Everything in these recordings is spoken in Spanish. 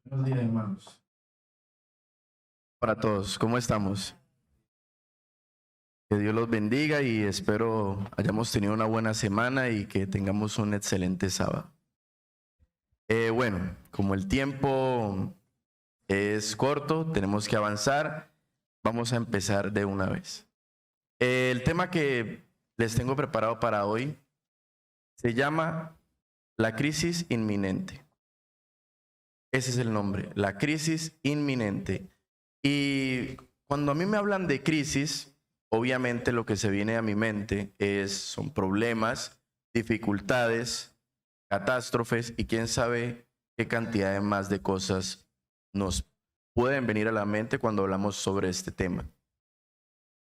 Buenos días, hermanos. Para todos, ¿cómo estamos? Que Dios los bendiga y espero hayamos tenido una buena semana y que tengamos un excelente sábado. Bueno, como el tiempo es corto, tenemos que avanzar. Vamos a empezar de una vez. El tema que les tengo preparado para hoy se llama la crisis inminente. Ese es el nombre, la crisis inminente. Y cuando a mí me hablan de crisis, obviamente lo que se viene a mi mente son problemas, dificultades, catástrofes y quién sabe qué cantidad de más de cosas nos pueden venir a la mente cuando hablamos sobre este tema.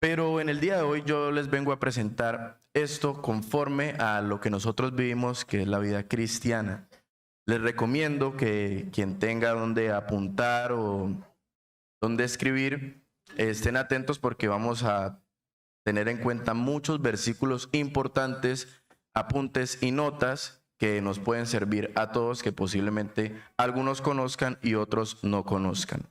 Pero en el día de hoy yo les vengo a presentar esto conforme a lo que nosotros vivimos, que es la vida cristiana. Les recomiendo que quien tenga donde apuntar o donde escribir, estén atentos porque vamos a tener en cuenta muchos versículos importantes, apuntes y notas que nos pueden servir a todos, que posiblemente algunos conozcan y otros no conozcan.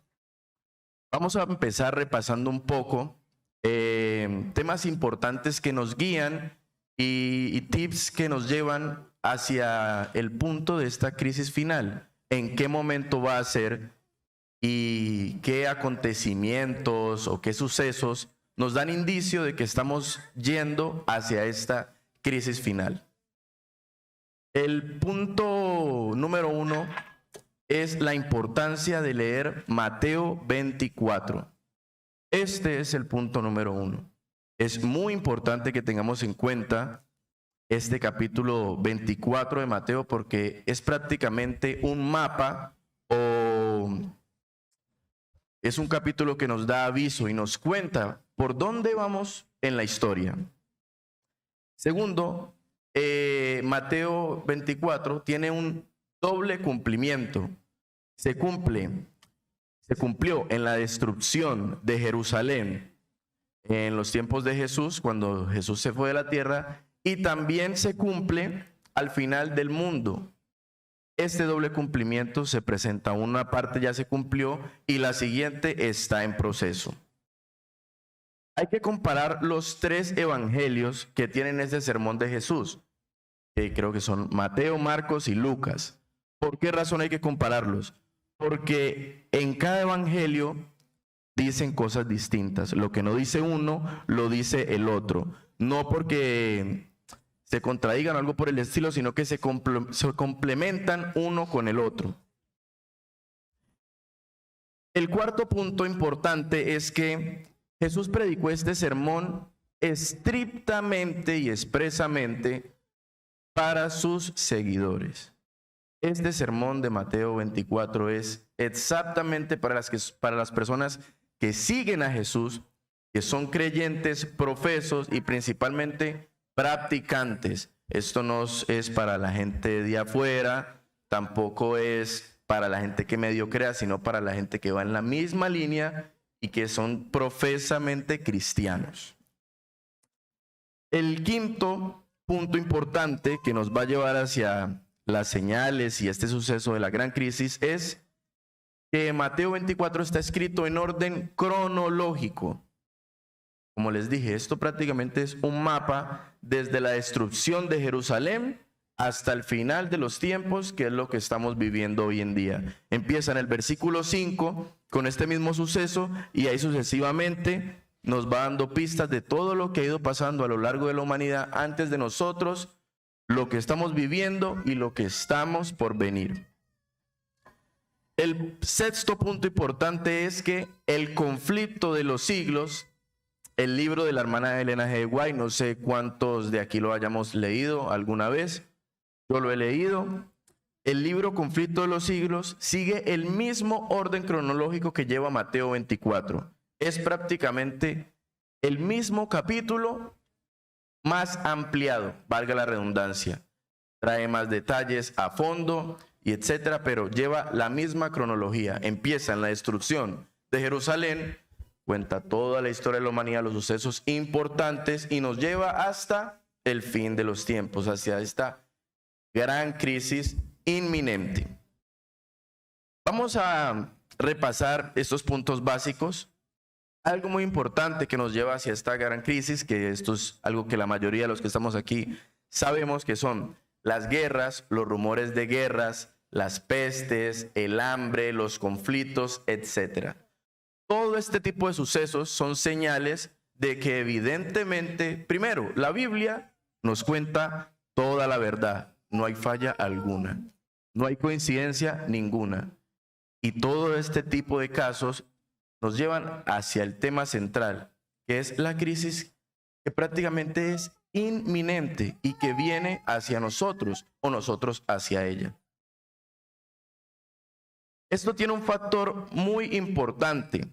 Vamos a empezar repasando un poco temas importantes que nos guían y tips que nos llevan hacia el punto de esta crisis final. ¿En qué momento va a ser? Y qué acontecimientos o qué sucesos nos dan indicio de que estamos yendo hacia esta crisis final. El punto número 1 es la importancia de leer Mateo 24. Este es el punto número 1. Es muy importante que tengamos en cuenta este capítulo 24 de Mateo porque es prácticamente un mapa o es un capítulo que nos da aviso y nos cuenta por dónde vamos en la historia. Segundo, Mateo 24 tiene un doble cumplimiento. Se cumplió en la destrucción de Jerusalén en los tiempos de Jesús, cuando Jesús se fue de la tierra, y también se cumple al final del mundo. Este doble cumplimiento se presenta, una parte ya se cumplió y la siguiente está en proceso. Hay que comparar los tres evangelios que tienen este sermón de Jesús, que creo que son Mateo, Marcos y Lucas. ¿Por qué razón hay que compararlos? Porque en cada evangelio dicen cosas distintas. Lo que no dice uno, lo dice el otro. No porque se contradigan algo por el estilo, sino que se complementan uno con el otro. El cuarto punto importante es que Jesús predicó este sermón estrictamente y expresamente para sus seguidores. Este sermón de Mateo 24 es exactamente para las personas que siguen a Jesús, que son creyentes, profesos y principalmente practicantes. Esto no es para la gente de afuera, tampoco es para la gente que medio crea, sino para la gente que va en la misma línea y que son profesamente cristianos. El quinto punto importante que nos va a llevar hacia las señales y este suceso de la gran crisis es que Mateo 24 está escrito en orden cronológico. Como les dije, esto prácticamente es un mapa desde la destrucción de Jerusalén hasta el final de los tiempos, que es lo que estamos viviendo hoy en día. Empieza en el versículo 5 con este mismo suceso y ahí sucesivamente nos va dando pistas de todo lo que ha ido pasando a lo largo de la humanidad antes de nosotros, lo que estamos viviendo y lo que estamos por venir. El sexto punto importante es que el conflicto de los siglos, el libro de la hermana Elena G. White, no sé cuántos de aquí lo hayamos leído alguna vez, yo lo he leído. El libro Conflicto de los Siglos sigue el mismo orden cronológico que lleva Mateo 24. Es prácticamente el mismo capítulo más ampliado, valga la redundancia. Trae más detalles a fondo y etcétera, pero lleva la misma cronología. Empieza en la destrucción de Jerusalén, cuenta toda la historia de la humanidad, los sucesos importantes y nos lleva hasta el fin de los tiempos, hacia esta gran crisis inminente. Vamos a repasar estos puntos básicos. Algo muy importante que nos lleva hacia esta gran crisis, que esto es algo que la mayoría de los que estamos aquí sabemos, que son las guerras, los rumores de guerras, las pestes, el hambre, los conflictos, etc. Todo este tipo de sucesos son señales de que evidentemente, primero, la Biblia nos cuenta toda la verdad, no hay falla alguna, no hay coincidencia ninguna. Y todo este tipo de casos nos llevan hacia el tema central, que es la crisis que prácticamente es inminente y que viene hacia nosotros o nosotros hacia ella. Esto tiene un factor muy importante.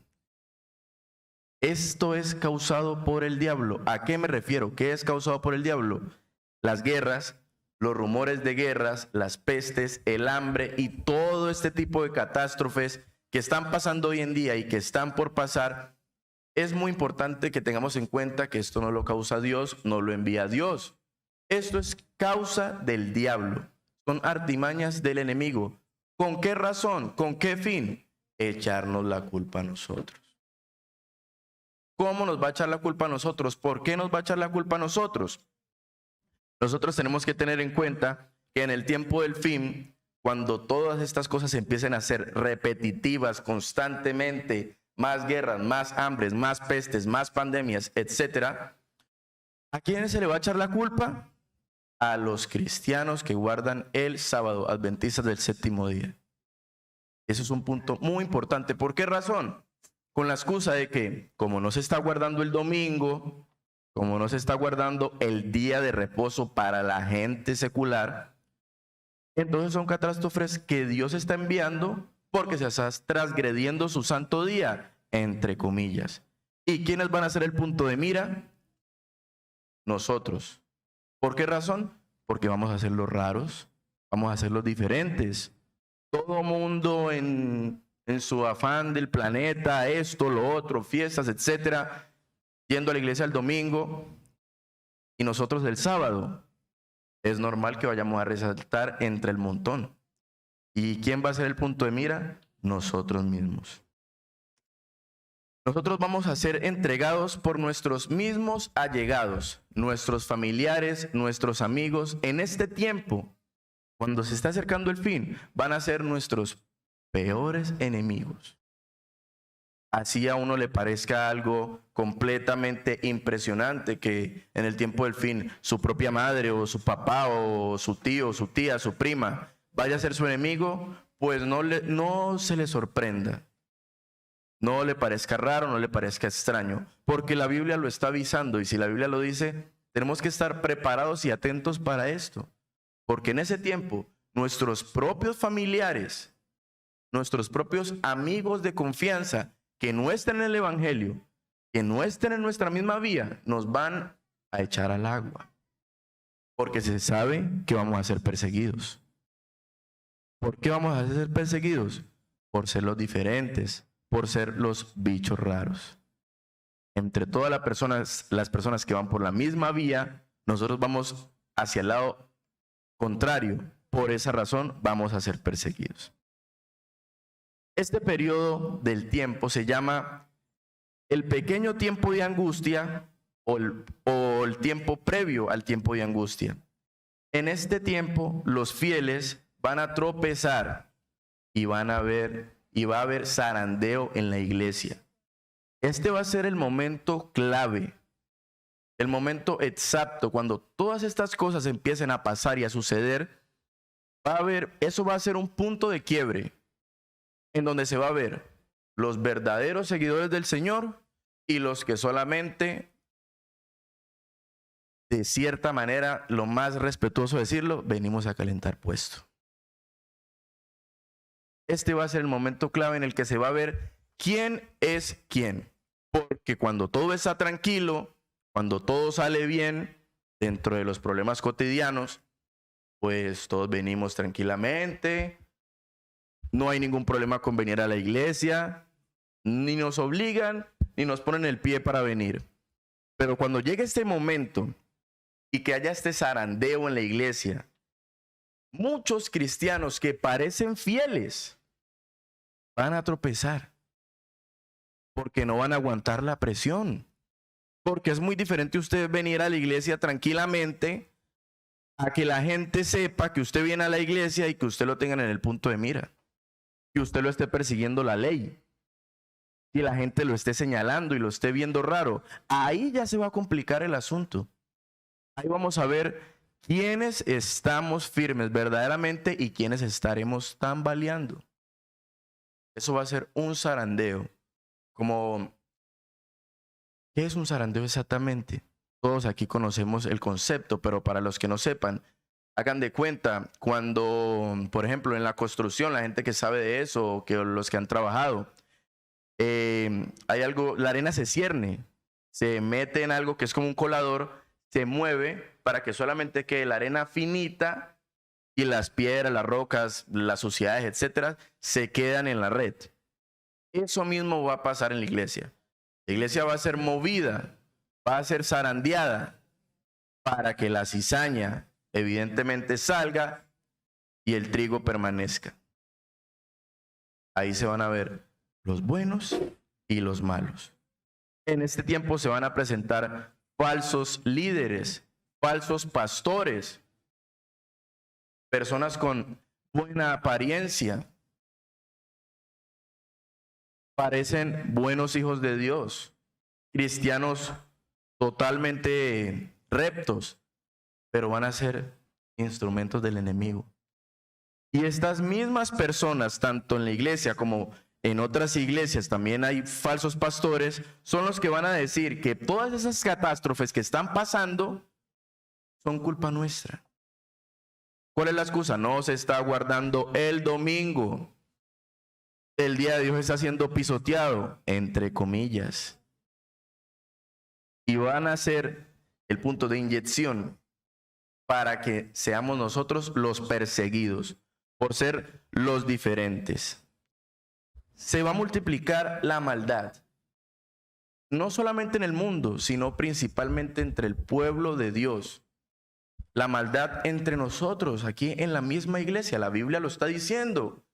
Esto es causado por el diablo. ¿A qué me refiero? ¿Qué es causado por el diablo? Las guerras, los rumores de guerras, las pestes, el hambre y todo este tipo de catástrofes que están pasando hoy en día y que están por pasar. Es muy importante que tengamos en cuenta que esto no lo causa Dios, no lo envía Dios. Esto es causa del diablo. Son artimañas del enemigo. ¿Con qué razón? ¿Con qué fin? Echarnos la culpa a nosotros. ¿Cómo nos va a echar la culpa a nosotros? ¿Por qué nos va a echar la culpa a nosotros? Nosotros tenemos que tener en cuenta que en el tiempo del fin, cuando todas estas cosas empiecen a ser repetitivas constantemente, más guerras, más hambres, más pestes, más pandemias, etcétera, ¿a quién se le va a echar la culpa? A los cristianos que guardan el sábado, adventistas del séptimo día. Ese es un punto muy importante. ¿Por qué razón? Con la excusa de que, como no se está guardando el domingo, como no se está guardando el día de reposo para la gente secular, entonces son catástrofes que Dios está enviando porque se está transgrediendo su santo día, entre comillas. ¿Y quiénes van a ser el punto de mira? Nosotros. ¿Por qué razón? Porque vamos a ser los raros, vamos a ser los diferentes. Todo mundo en su afán del planeta, esto, lo otro, fiestas, etcétera, yendo a la iglesia el domingo y nosotros el sábado. Es normal que vayamos a resaltar entre el montón. ¿Y quién va a ser el punto de mira? Nosotros mismos. Nosotros vamos a ser entregados por nuestros mismos allegados, nuestros familiares, nuestros amigos. En este tiempo, cuando se está acercando el fin, van a ser nuestros peores enemigos. Así a uno le parezca algo completamente impresionante que en el tiempo del fin su propia madre o su papá o su tío, su tía, su prima vaya a ser su enemigo, pues no se le sorprenda. No le parezca raro, no le parezca extraño, porque la Biblia lo está avisando y si la Biblia lo dice, tenemos que estar preparados y atentos para esto, porque en ese tiempo nuestros propios familiares, nuestros propios amigos de confianza que no estén en el evangelio, que no estén en nuestra misma vía, nos van a echar al agua, porque se sabe que vamos a ser perseguidos. ¿Por qué vamos a ser perseguidos? Por ser los diferentes, por ser los bichos raros. Entre todas las personas que van por la misma vía, nosotros vamos hacia el lado contrario. Por esa razón vamos a ser perseguidos. Este periodo del tiempo se llama el pequeño tiempo de angustia o el tiempo previo al tiempo de angustia. En este tiempo los fieles van a tropezar y va a haber zarandeo en la iglesia. Este va a ser el momento clave, el momento exacto, cuando todas estas cosas empiecen a pasar y a suceder, eso va a ser un punto de quiebre, en donde se va a ver los verdaderos seguidores del Señor y los que solamente, de cierta manera, lo más respetuoso decirlo, venimos a calentar puesto. Este va a ser el momento clave en el que se va a ver quién es quién. Porque cuando todo está tranquilo, cuando todo sale bien dentro de los problemas cotidianos, pues todos venimos tranquilamente, no hay ningún problema con venir a la iglesia, ni nos obligan, ni nos ponen el pie para venir. Pero cuando llegue este momento y que haya este zarandeo en la iglesia, muchos cristianos que parecen fieles, van a tropezar porque no van a aguantar la presión. Porque es muy diferente usted venir a la iglesia tranquilamente a que la gente sepa que usted viene a la iglesia y que usted lo tengan en el punto de mira, que usted lo esté persiguiendo la ley, y la gente lo esté señalando y lo esté viendo raro. Ahí ya se va a complicar el asunto. Ahí vamos a ver quiénes estamos firmes verdaderamente y quiénes estaremos tambaleando. Eso va a ser un zarandeo. ¿Qué es un zarandeo exactamente? Todos aquí conocemos el concepto, pero para los que no sepan, hagan de cuenta cuando, por ejemplo, en la construcción, la gente que sabe de eso, o que los que han trabajado, hay algo, la arena se cierne, se mete en algo que es como un colador, se mueve para que solamente quede la arena finita y las piedras, las rocas, las suciedades, etcétera, se quedan en la red. Eso mismo va a pasar en la iglesia. La iglesia va a ser movida, va a ser zarandeada para que la cizaña evidentemente salga y el trigo permanezca. Ahí se van a ver los buenos y los malos. En este tiempo se van a presentar falsos líderes, falsos pastores, personas con buena apariencia, parecen buenos hijos de Dios, cristianos totalmente rectos, pero van a ser instrumentos del enemigo. Y estas mismas personas, tanto en la iglesia como en otras iglesias, también hay falsos pastores, son los que van a decir que todas esas catástrofes que están pasando son culpa nuestra. ¿Cuál es la excusa? No se está guardando el domingo. El día de Dios está siendo pisoteado, entre comillas. Y van a ser el punto de inyección para que seamos nosotros los perseguidos por ser los diferentes. Se va a multiplicar la maldad, no solamente en el mundo, sino principalmente entre el pueblo de Dios. La maldad entre nosotros, aquí en la misma iglesia, la Biblia lo está diciendo,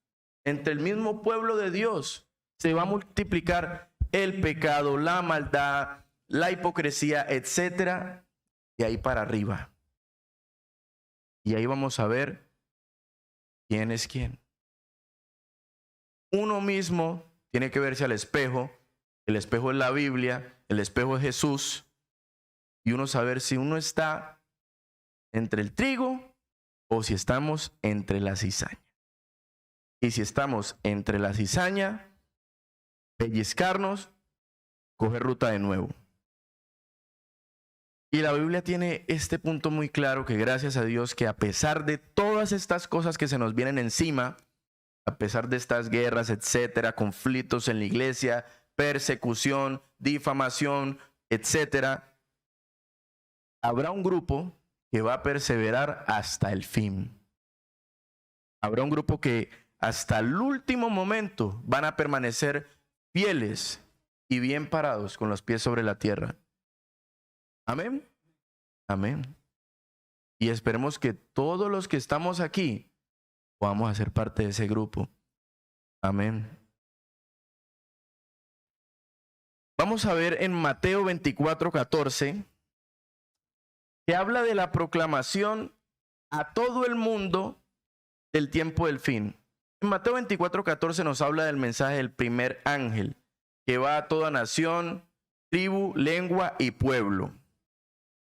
entre el mismo pueblo de Dios, se va a multiplicar el pecado, la maldad, la hipocresía, etcétera, y ahí para arriba. Y ahí vamos a ver quién es quién. Uno mismo tiene que verse al espejo. El espejo es la Biblia, el espejo es Jesús. Y uno saber si uno está entre el trigo o si estamos entre la cizaña. Y si estamos entre la cizaña, pellizcarnos, coger ruta de nuevo. Y la Biblia tiene este punto muy claro, que gracias a Dios que a pesar de todas estas cosas que se nos vienen encima, a pesar de estas guerras, etcétera, conflictos en la iglesia, persecución, difamación, etcétera, habrá un grupo que va a perseverar hasta el fin. Habrá un grupo que hasta el último momento van a permanecer fieles y bien parados con los pies sobre la tierra. Amén. Amén. Y esperemos que todos los que estamos aquí podamos hacer parte de ese grupo. Amén. Vamos a ver en Mateo 24:14, que habla de la proclamación a todo el mundo del tiempo del fin. En Mateo 24:14 nos habla del mensaje del primer ángel, que va a toda nación, tribu, lengua y pueblo.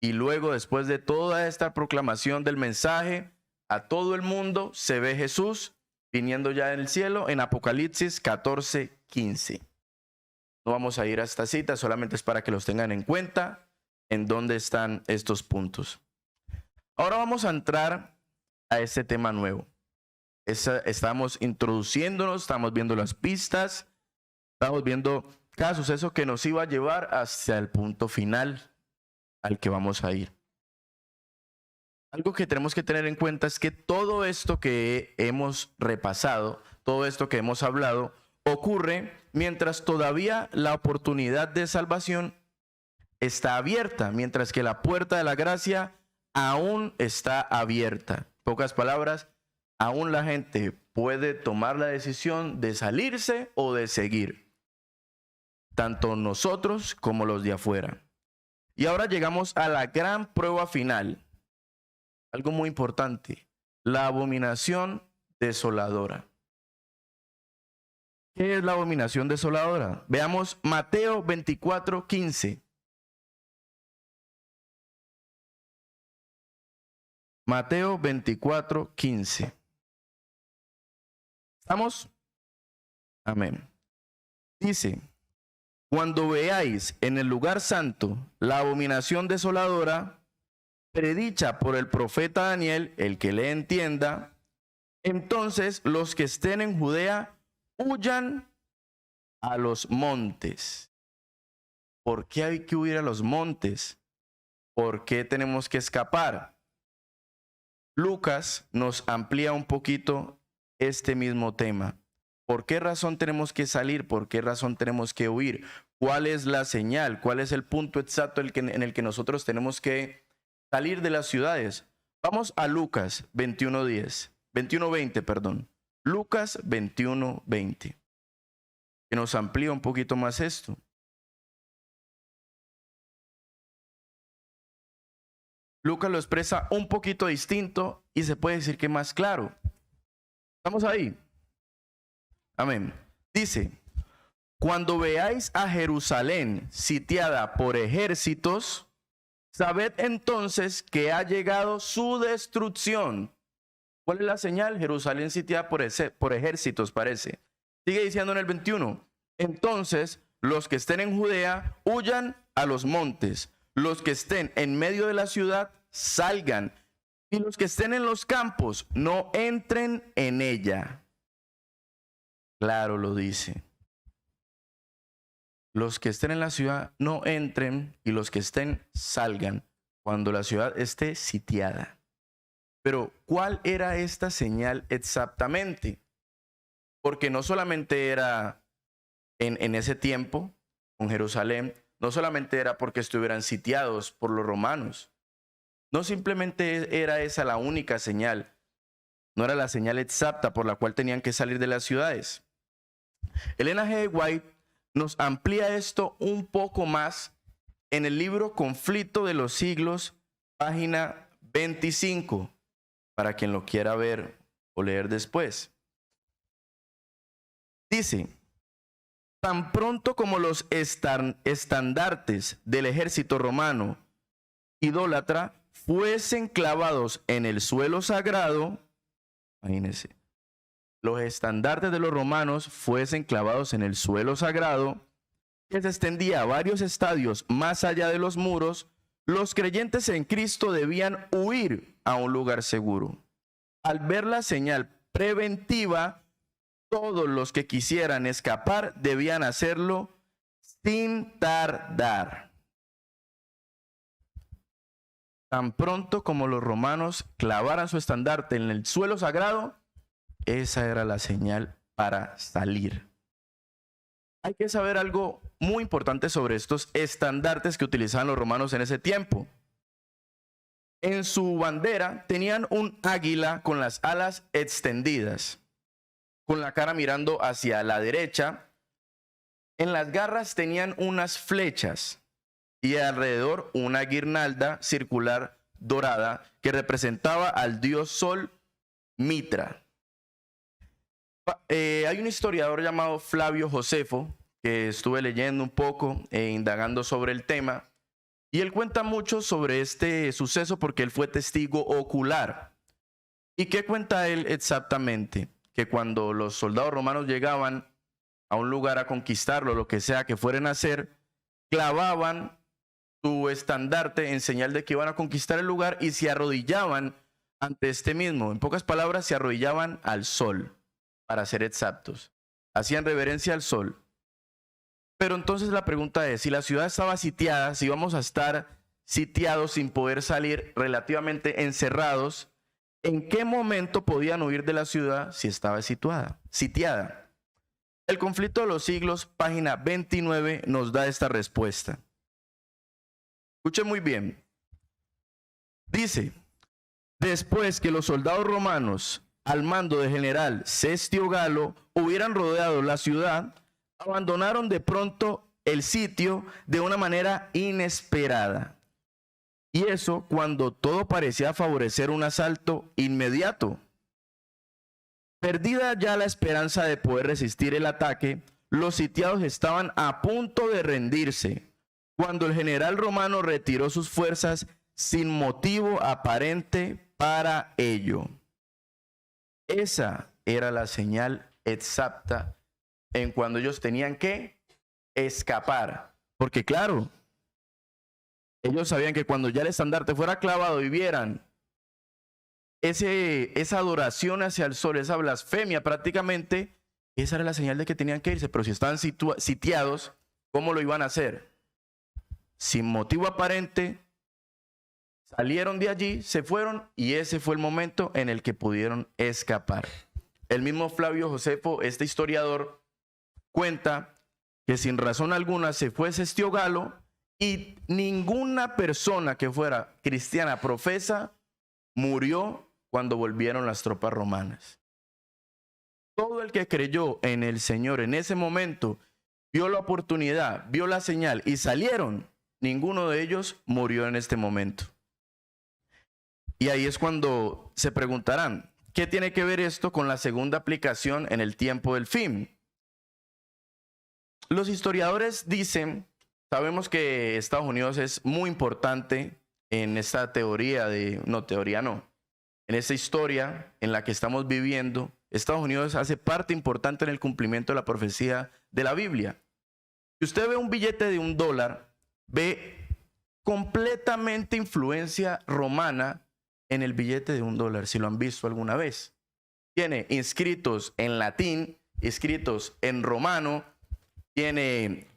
Y luego, después de toda esta proclamación del mensaje a todo el mundo, se ve Jesús viniendo ya en el cielo en Apocalipsis 14:15. No vamos a ir a esta cita, solamente es para que los tengan en cuenta en dónde están estos puntos. Ahora vamos a entrar a este tema nuevo. Estamos introduciéndonos, estamos viendo las pistas, estamos viendo cada suceso que nos iba a llevar hacia el punto final al que vamos a ir. Algo que tenemos que tener en cuenta es que todo esto que hemos repasado, todo esto que hemos hablado, ocurre mientras todavía la oportunidad de salvación está abierta, mientras que la puerta de la gracia aún está abierta. En pocas palabras, aún la gente puede tomar la decisión de salirse o de seguir, tanto nosotros como los de afuera. Y ahora llegamos a la gran prueba final, algo muy importante, la abominación desoladora. ¿Qué es la abominación desoladora? Veamos Mateo 24:15. Mateo 24:15. ¿Estamos? Amén. Dice: cuando veáis en el lugar santo la abominación desoladora, predicha por el profeta Daniel, el que le entienda, entonces los que estén en Judea huyan a los montes. ¿Por qué hay que huir a los montes? ¿Por qué tenemos que escapar? Lucas nos amplía un poquito este mismo tema. ¿Por qué razón tenemos que salir? ¿Por qué razón tenemos que huir? ¿Cuál es la señal? ¿Cuál es el punto exacto en el que nosotros tenemos que salir de las ciudades? Vamos a Lucas 21:20, perdón. Lucas 21:20, que nos amplía un poquito más esto. Lucas lo expresa un poquito distinto y se puede decir que más claro. ¿Estamos ahí? Amén. Dice: cuando veáis a Jerusalén sitiada por ejércitos, sabed entonces que ha llegado su destrucción. ¿Cuál es la señal? Jerusalén sitiada por ejércitos, parece. Sigue diciendo en el 21. Entonces, los que estén en Judea, huyan a los montes. Los que estén en medio de la ciudad, salgan. Y los que estén en los campos, no entren en ella. Claro lo dice. Los que estén en la ciudad, no entren. Y los que estén, salgan. Cuando la ciudad esté sitiada. Pero, ¿cuál era esta señal exactamente? Porque no solamente era en ese tiempo, con Jerusalén, no solamente era porque estuvieran sitiados por los romanos. No simplemente era esa la única señal. No era la señal exacta por la cual tenían que salir de las ciudades. Elena G. White nos amplía esto un poco más en el libro Conflicto de los Siglos, página 25. Para quien lo quiera ver o leer después. Dice: tan pronto como los estandartes del ejército romano idólatra fuesen clavados en el suelo sagrado, imagínense, los estandartes de los romanos fuesen clavados en el suelo sagrado, que se extendía a varios estadios más allá de los muros, los creyentes en Cristo debían huir a un lugar seguro. Al ver la señal preventiva, todos los que quisieran escapar debían hacerlo sin tardar. Tan pronto como los romanos clavaran su estandarte en el suelo sagrado, esa era la señal para salir. Hay que saber algo muy importante sobre estos estandartes que utilizaban los romanos en ese tiempo. En su bandera tenían un águila con las alas extendidas, con la cara mirando hacia la derecha. En las garras tenían unas flechas y alrededor una guirnalda circular dorada que representaba al dios Sol, Mitra. Hay un historiador llamado Flavio Josefo, que estuve leyendo un poco e indagando sobre el tema, y él cuenta mucho sobre este suceso porque él fue testigo ocular. ¿Y qué cuenta él exactamente? Que cuando los soldados romanos llegaban a un lugar a conquistarlo, lo que sea que fueran a hacer, clavaban su estandarte en señal de que iban a conquistar el lugar y se arrodillaban ante este mismo. En pocas palabras, se arrodillaban al sol, para ser exactos. Hacían reverencia al sol. Pero entonces la pregunta es, si la ciudad estaba sitiada, si íbamos a estar sitiados sin poder salir, relativamente encerrados, ¿en qué momento podían huir de la ciudad si estaba sitiada? El Conflicto de los Siglos, página 29, nos da esta respuesta. Escuchen muy bien. Dice: después que los soldados romanos al mando del general Cestio Galo hubieran rodeado la ciudad, abandonaron de pronto el sitio de una manera inesperada. Y eso cuando todo parecía favorecer un asalto inmediato. Perdida ya la esperanza de poder resistir el ataque, los sitiados estaban a punto de rendirse, cuando el general romano retiró sus fuerzas sin motivo aparente para ello. Esa era la señal exacta en cuando ellos tenían que escapar. Porque claro, ellos sabían que cuando ya el estandarte fuera clavado y vieran esa adoración hacia el sol, esa blasfemia prácticamente, esa era la señal de que tenían que irse. Pero si estaban sitiados, ¿cómo lo iban a hacer? Sin motivo aparente, salieron de allí, se fueron y ese fue el momento en el que pudieron escapar. El mismo Flavio Josefo, este historiador, cuenta que sin razón alguna se fue Cestio Galo y ninguna persona que fuera cristiana profesa murió cuando volvieron las tropas romanas. Todo el que creyó en el Señor en ese momento vio la oportunidad, vio la señal y salieron. Ninguno de ellos murió en este momento. Y ahí es cuando se preguntarán, ¿qué tiene que ver esto con la segunda aplicación en el tiempo del fin? Los historiadores dicen, sabemos que Estados Unidos es muy importante en esta teoría en esta historia en la que estamos viviendo. Estados Unidos hace parte importante en el cumplimiento de la profecía de la Biblia. Si usted ve un billete de $1, ve completamente influencia romana en el billete de $1, si lo han visto alguna vez. Tiene inscritos en latín, escritos en romano, tiene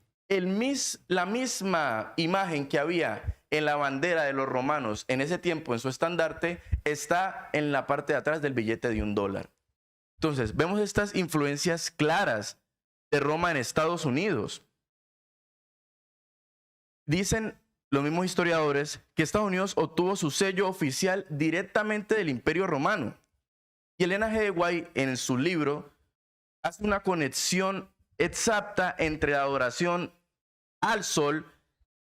la misma imagen que había en la bandera de los romanos en ese tiempo, en su estandarte, está en la parte de atrás del billete de $1. Entonces, vemos estas influencias claras de Roma en Estados Unidos. Dicen los mismos historiadores que Estados Unidos obtuvo su sello oficial directamente del Imperio Romano. Y Elena G. de White, en su libro, hace una conexión exacta entre la adoración al sol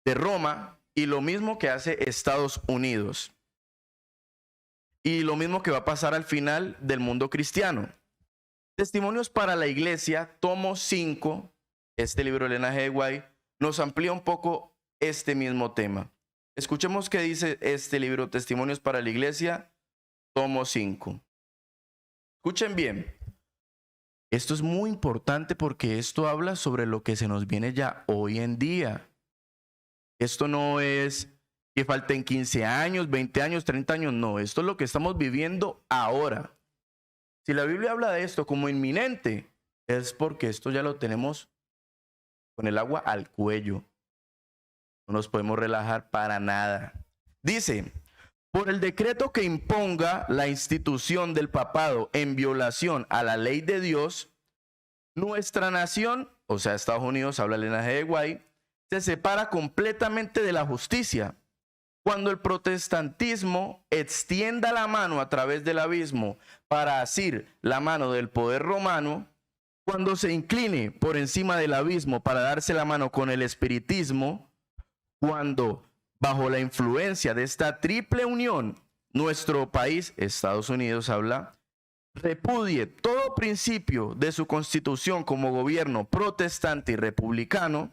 de Roma y lo mismo que hace Estados Unidos. Y lo mismo que va a pasar al final del mundo cristiano. Testimonios para la Iglesia, tomo 5, este libro de Elena G. de White, nos amplía un poco este mismo tema. Escuchemos qué dice este libro, Testimonios para la Iglesia, tomo 5. Escuchen bien. Esto es muy importante porque esto habla sobre lo que se nos viene ya hoy en día. Esto no es que falten 15 años, 20 años, 30 años, no. Esto es lo que estamos viviendo ahora. Si la Biblia habla de esto como inminente, es porque esto ya lo tenemos con el agua al cuello. No nos podemos relajar para nada. Dice, por el decreto que imponga la institución del papado en violación a la ley de Dios, nuestra nación, o sea, Estados Unidos, habla Elena G. de White, se separa completamente de la justicia. Cuando el protestantismo extienda la mano a través del abismo para asir la mano del poder romano, cuando se incline por encima del abismo para darse la mano con el espiritismo, cuando bajo la influencia de esta triple unión, nuestro país, Estados Unidos, habla, repudie todo principio de su constitución como gobierno protestante y republicano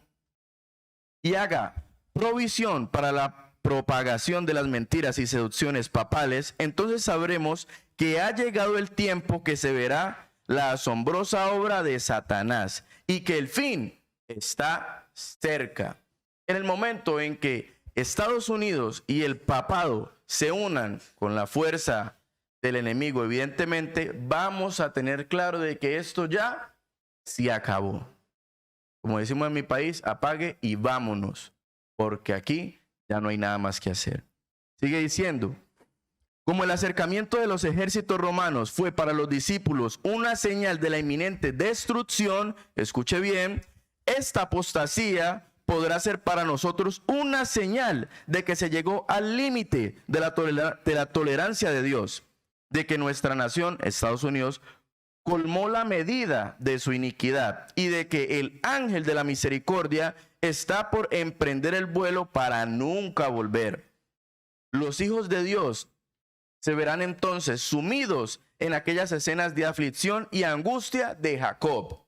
y haga provisión para la propagación de las mentiras y seducciones papales, entonces sabremos que ha llegado el tiempo que se verá la asombrosa obra de Satanás y que el fin está cerca. En el momento en que Estados Unidos y el papado se unan con la fuerza del enemigo, evidentemente vamos a tener claro de que esto ya se acabó. Como decimos en mi país, apague y vámonos, porque aquí ya no hay nada más que hacer. Sigue diciendo, como el acercamiento de los ejércitos romanos fue para los discípulos una señal de la inminente destrucción, escuche bien, esta apostasía podrá ser para nosotros una señal de que se llegó al límite de la tolerancia de Dios, de que nuestra nación, Estados Unidos, colmó la medida de su iniquidad y de que el ángel de la misericordia está por emprender el vuelo para nunca volver. Los hijos de Dios se verán entonces sumidos en aquellas escenas de aflicción y angustia de Jacob.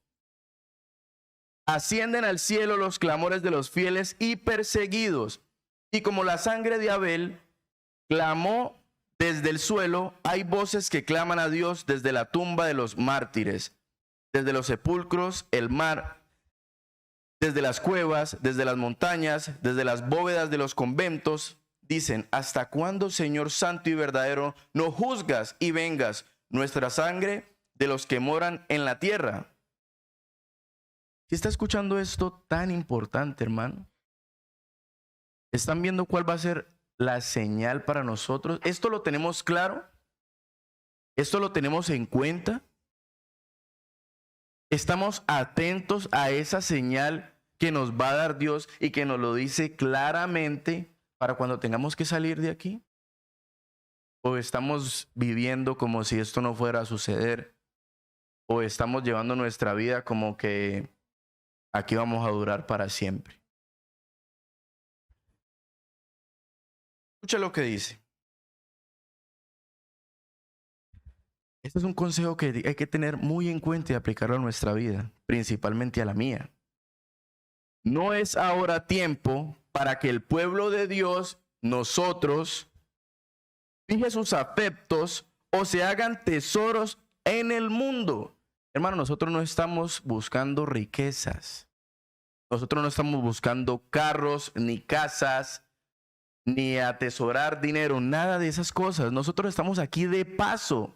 Ascienden al cielo los clamores de los fieles y perseguidos, y como la sangre de Abel clamó desde el suelo, hay voces que claman a Dios desde la tumba de los mártires, desde los sepulcros, el mar, desde las cuevas, desde las montañas, desde las bóvedas de los conventos. Dicen: ¿hasta cuándo, Señor santo y verdadero, no juzgas y vengas nuestra sangre de los que moran en la tierra? ¿Sí está escuchando esto tan importante, hermano? ¿Están viendo cuál va a ser la señal para nosotros? ¿Esto lo tenemos claro? ¿Esto lo tenemos en cuenta? ¿Estamos atentos a esa señal que nos va a dar Dios y que nos lo dice claramente para cuando tengamos que salir de aquí? ¿O estamos viviendo como si esto no fuera a suceder? ¿O estamos llevando nuestra vida como que aquí vamos a durar para siempre? Escucha lo que dice. Este es un consejo que hay que tener muy en cuenta y aplicarlo a nuestra vida, principalmente a la mía. No es ahora tiempo para que el pueblo de Dios, nosotros, fije sus afectos o se hagan tesoros en el mundo. Hermano, nosotros no estamos buscando riquezas. Nosotros no estamos buscando carros, ni casas, ni atesorar dinero, nada de esas cosas. Nosotros estamos aquí de paso.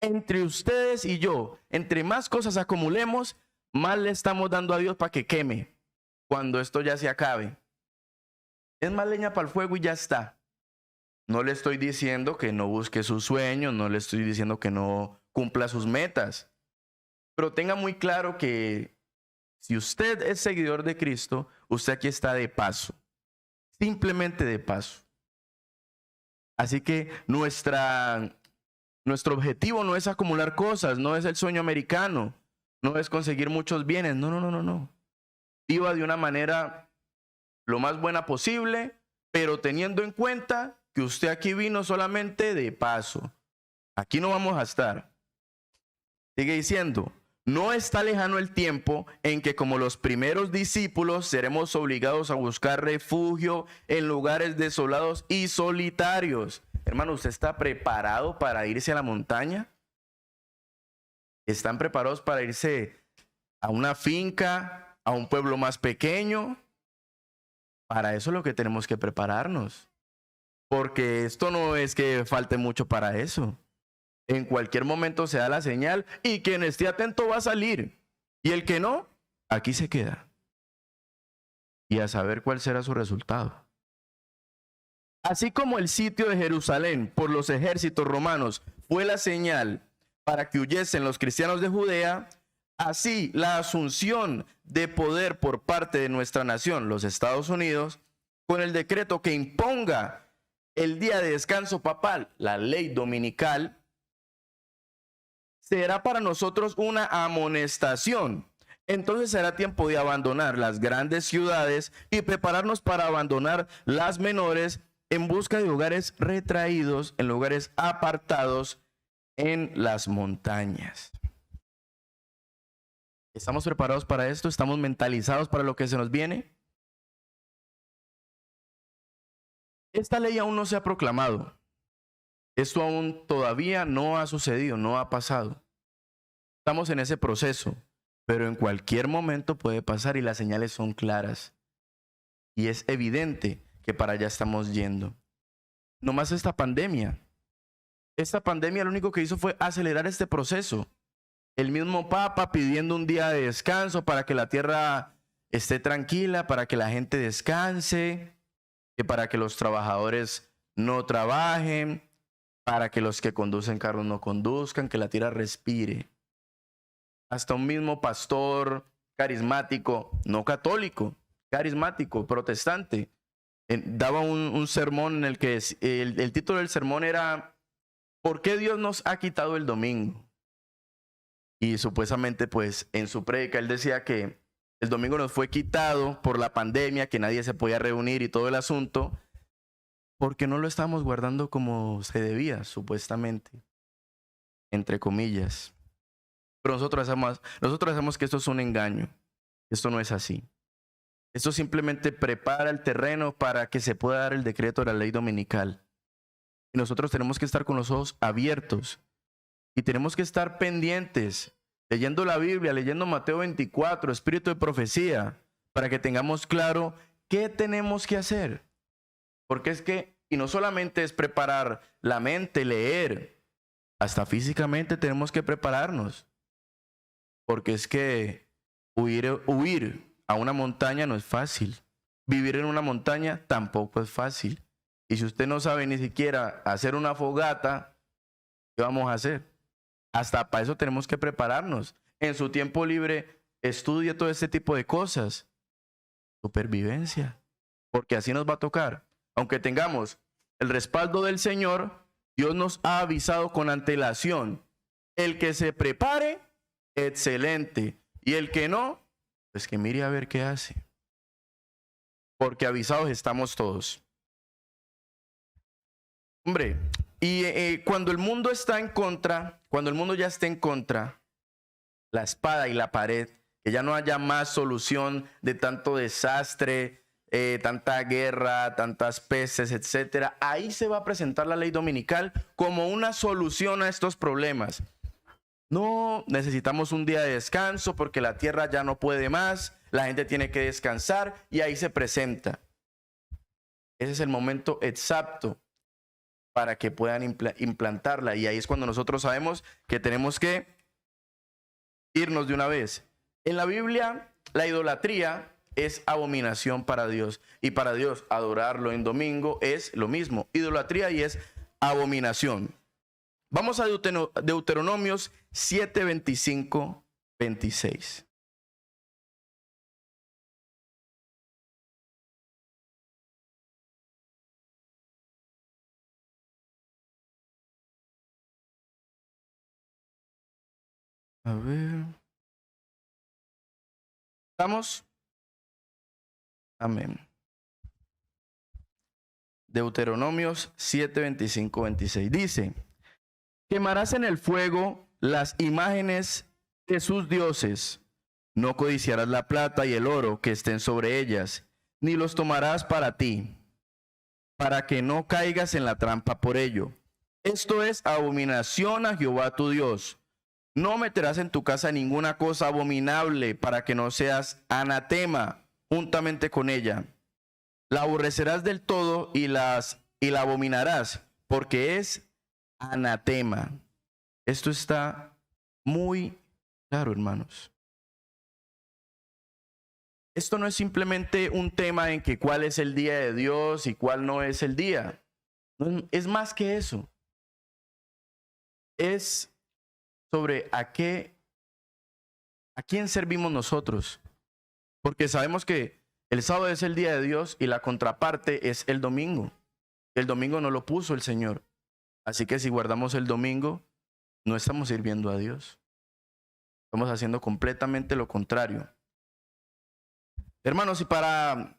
Entre ustedes y yo, entre más cosas acumulemos, más le estamos dando a Dios para que queme cuando esto ya se acabe. Es más leña para el fuego y ya está. No le estoy diciendo que no busque sus sueños, no le estoy diciendo que no cumpla sus metas, pero tenga muy claro que si usted es seguidor de Cristo, usted aquí está de paso, simplemente de paso. Así que nuestro objetivo no es acumular cosas, no es el sueño americano, no es conseguir muchos bienes, no. Viva de una manera lo más buena posible, pero teniendo en cuenta que usted aquí vino solamente de paso. Aquí no vamos a estar. Sigue diciendo: no está lejano el tiempo en que, como los primeros discípulos, seremos obligados a buscar refugio en lugares desolados y solitarios. Hermano, ¿usted está preparado para irse a la montaña? ¿Están preparados para irse a una finca, a un pueblo más pequeño? Para eso es lo que tenemos que prepararnos. Porque esto no es que falte mucho para eso. En cualquier momento se da la señal y quien esté atento va a salir. Y el que no, aquí se queda. Y a saber cuál será su resultado. Así como el sitio de Jerusalén por los ejércitos romanos fue la señal para que huyesen los cristianos de Judea, así la asunción de poder por parte de nuestra nación, los Estados Unidos, con el decreto que imponga el día de descanso papal, la ley dominical, será para nosotros una amonestación. Entonces será tiempo de abandonar las grandes ciudades y prepararnos para abandonar las menores en busca de lugares retraídos, en lugares apartados en las montañas. ¿Estamos preparados para esto? ¿Estamos mentalizados para lo que se nos viene? Esta ley aún no se ha proclamado. Esto aún todavía no ha sucedido, no ha pasado. Estamos en ese proceso, pero en cualquier momento puede pasar y las señales son claras. Y es evidente que para allá estamos yendo. No más esta pandemia. Esta pandemia lo único que hizo fue acelerar este proceso. El mismo Papa pidiendo un día de descanso para que la tierra esté tranquila, para que la gente descanse, que para que los trabajadores no trabajen, para que los que conducen carros no conduzcan, que la tierra respire. Hasta un mismo pastor carismático, no católico, carismático, protestante, daba un sermón en el que el título del sermón era ¿Por qué Dios nos ha quitado el domingo? Y supuestamente, pues, en su prédica él decía que el domingo nos fue quitado por la pandemia, que nadie se podía reunir y todo el asunto, porque no lo estábamos guardando como se debía, supuestamente, entre comillas. Pero nosotros hacemos que esto es un engaño. Esto no es así. Esto simplemente prepara el terreno para que se pueda dar el decreto de la ley dominical. Y nosotros tenemos que estar con los ojos abiertos. Y tenemos que estar pendientes, leyendo la Biblia, leyendo Mateo 24, espíritu de profecía, para que tengamos claro qué tenemos que hacer. Porque es que, y no solamente es preparar la mente, leer, hasta físicamente tenemos que prepararnos. Porque es que huir a una montaña no es fácil. Vivir en una montaña tampoco es fácil. Y si usted no sabe ni siquiera hacer una fogata, ¿qué vamos a hacer? Hasta para eso tenemos que prepararnos. En su tiempo libre, estudie todo este tipo de cosas. Supervivencia. Porque así nos va a tocar. Aunque tengamos el respaldo del Señor, Dios nos ha avisado con antelación. El que se prepare, excelente. Y el que no, pues que mire a ver qué hace. Porque avisados estamos todos. Hombre, y cuando el mundo está en contra, cuando el mundo ya esté en contra, la espada y la pared, que ya no haya más solución de tanto desastre, tanta guerra, tantas pestes, etcétera, ahí se va a presentar la ley dominical como una solución a estos problemas. No, necesitamos un día de descanso porque la tierra ya no puede más, la gente tiene que descansar y ahí se presenta. Ese es el momento exacto para que puedan implantarla y ahí es cuando nosotros sabemos que tenemos que irnos de una vez. En la Biblia, la idolatría es abominación para Dios y para Dios adorarlo en domingo es lo mismo, idolatría y es abominación. Vamos a Deuteronomios 7, 25, 26. A ver. ¿Estamos? Amén. Deuteronomios 7, 25, 26. Dice: quemarás en el fuego las imágenes de sus dioses. No codiciarás la plata y el oro que estén sobre ellas, ni los tomarás para ti, para que no caigas en la trampa por ello. Esto es abominación a Jehová tu Dios. No meterás en tu casa ninguna cosa abominable para que no seas anatema juntamente con ella. La aborrecerás del todo y la abominarás, porque es anatema. Esto está muy claro, hermanos. Esto no es simplemente un tema en que cuál es el día de Dios y cuál no es el día. No, es más que eso. Es sobre a quién servimos nosotros. Porque sabemos que el sábado es el día de Dios y la contraparte es el domingo. El domingo no lo puso el Señor. Así que si guardamos el domingo, no estamos sirviendo a Dios. Estamos haciendo completamente lo contrario. Hermanos, y para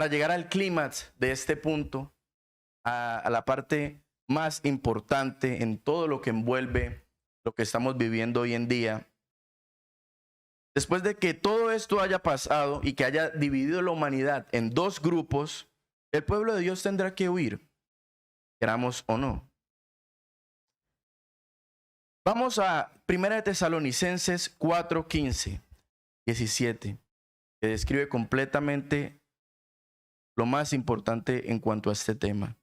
llegar al clímax de este punto, a la parte más importante en todo lo que envuelve lo que estamos viviendo hoy en día, después de que todo esto haya pasado y que haya dividido la humanidad en dos grupos, el pueblo de Dios tendrá que huir, queramos o no. Vamos a 1 Tesalonicenses 4, 15, 17, que describe completamente lo más importante en cuanto a este tema.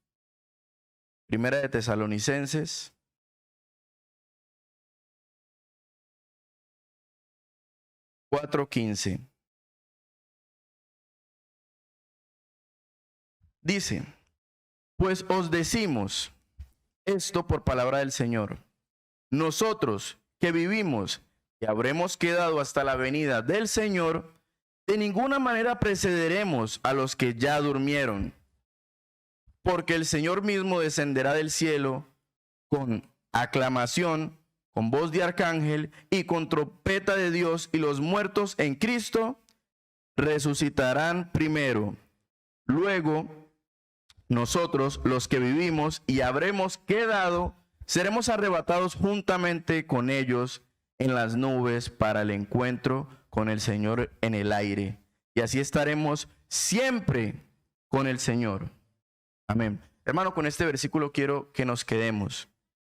1 Tesalonicenses 4:15. Dice: pues os decimos esto por palabra del Señor. Nosotros que vivimos y habremos quedado hasta la venida del Señor, de ninguna manera precederemos a los que ya durmieron. Porque el Señor mismo descenderá del cielo con aclamación, con voz de arcángel y con trompeta de Dios, y los muertos en Cristo resucitarán primero. Luego, nosotros, los que vivimos y habremos quedado, seremos arrebatados juntamente con ellos en las nubes para el encuentro con el Señor en el aire. Y así estaremos siempre con el Señor. Amén. Hermano, con este versículo quiero que nos quedemos.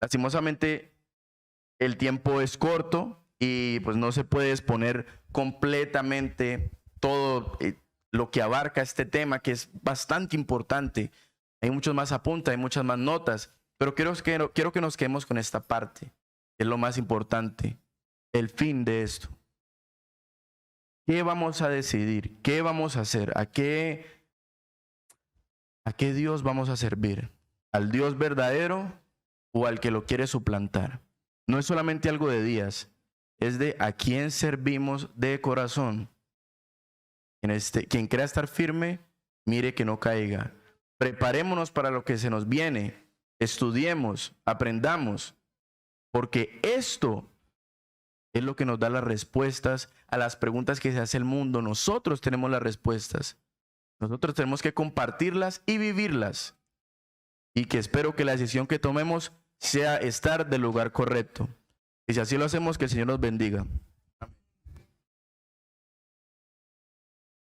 Lastimosamente, el tiempo es corto y pues no se puede exponer completamente todo lo que abarca este tema, que es bastante importante. Hay muchos más apuntes, hay muchas más notas, pero quiero que nos quedemos con esta parte, que es lo más importante, el fin de esto. ¿Qué vamos a decidir? ¿Qué vamos a hacer? ¿A qué Dios vamos a servir? ¿Al Dios verdadero o al que lo quiere suplantar? No es solamente algo de días, es de a quién servimos de corazón. Quien quiera estar firme, mire que no caiga. Preparémonos para lo que se nos viene. Estudiemos, aprendamos, porque esto es lo que nos da las respuestas a las preguntas que se hace el mundo. Nosotros tenemos las respuestas. Nosotros tenemos que compartirlas y vivirlas. Y que espero que la decisión que tomemos sea estar del lugar correcto. Y si así lo hacemos, que el Señor nos bendiga.